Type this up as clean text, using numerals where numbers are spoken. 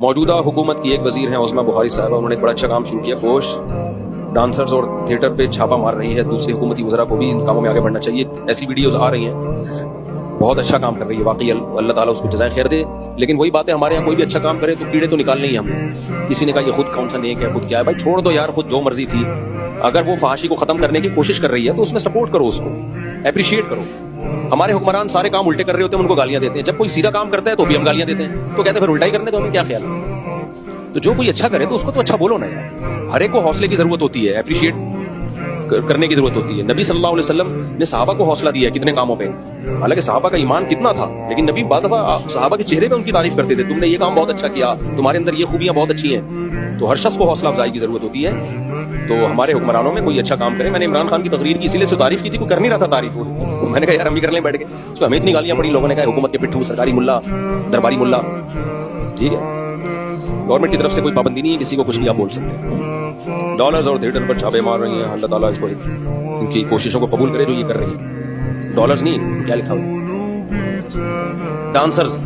موجودہ حکومت کی ایک وزیر ہیں عظمیٰ بخاری صاحبہ، انہوں نے ایک بڑا اچھا کام شروع کیا، فوش ڈانسرز اور تھیٹر پہ چھاپا مار رہی ہے، دوسری حکومتی وزراء کو بھی ان کاموں میں آگے بڑھنا چاہیے. ایسی ویڈیوز آ رہی ہیں، بہت اچھا کام کر رہی ہے واقعی، اللہ تعالیٰ اس کو جزائے خیر دے. لیکن وہی بات ہے، ہمارے یہاں کوئی بھی اچھا کام کرے تو کیڑے تو نکالنے ہی ہم نے. کسی نے کہا یہ خود کون سا نیک ہے، خود کیا ہے. بھائی چھوڑ دو یار، خود جو مرضی تھی. اگر وہ فحاشی کو ختم کرنے کی کوشش کر رہی ہے تو اس میں سپورٹ کرو، اس کو اپریشیٹ کرو. ہمارے حکمران سارے کام الٹے کر رہے ہوتے ہیں، ان کو گالیاں دیتے ہیں. جب کوئی سیدھا کام کرتا ہے تو بھی ہم گالیاں دیتے ہیں، تو کہتے ہیں پھر الٹا ہی کرنے تو ہمیں کیا خیال ہے. تو جو کوئی اچھا کرے تو اس کو تو اچھا بولو نا یار. ہر ایک کو حوصلے کی ضرورت ہوتی ہے، اپریشیٹ کرنے کی ضرورت ہوتی ہے. نبی صلی اللہ علیہ وسلم نے صحابہ کو حوصلہ دیا کتنے کاموں پہ، حالانکہ صحابہ کا ایمان کتنا تھا، لیکن نبی بعض دفعہ صحابہ کے چہرے پہ ان کی تعریف کرتے تھے، تم نے یہ کام بہت اچھا کیا، تمہارے اندر یہ خوبیاں بہت اچھی ہیں. تو ہر شخص کو حوصلہ افزائی کی ضرورت ہوتی ہے. تو ہمارے حکمرانوں میں کوئی اچھا کام کرے. میں نے عمران خان کی تقریر کی اسی لیے تعریف کی تھی، کوئی کر نہیں رہا تھا تعریف. میں نے کہا یار ہم بھی کر لیں بیٹھ کے. اس کو ہمیں اتنی گالیاں پڑی، لوگوں نے کہا حکومت کے پٹھو، سرکاری ملا، درباری ملا. ٹھیک ہے، گورنمنٹ کی طرف سے کوئی پابندی نہیں ہے، کسی کو کچھ بھی آپ بول سکتے ہیں. ڈالرز اور تھیٹر پر چھاپے مار رہی ہیں، اللہ تعالیٰ اس کو ان کی کوششوں کو قبول کرے جو یہ کر رہی ہیں. ڈالرز نہیں، کیا لکھا ہوا ڈانسرز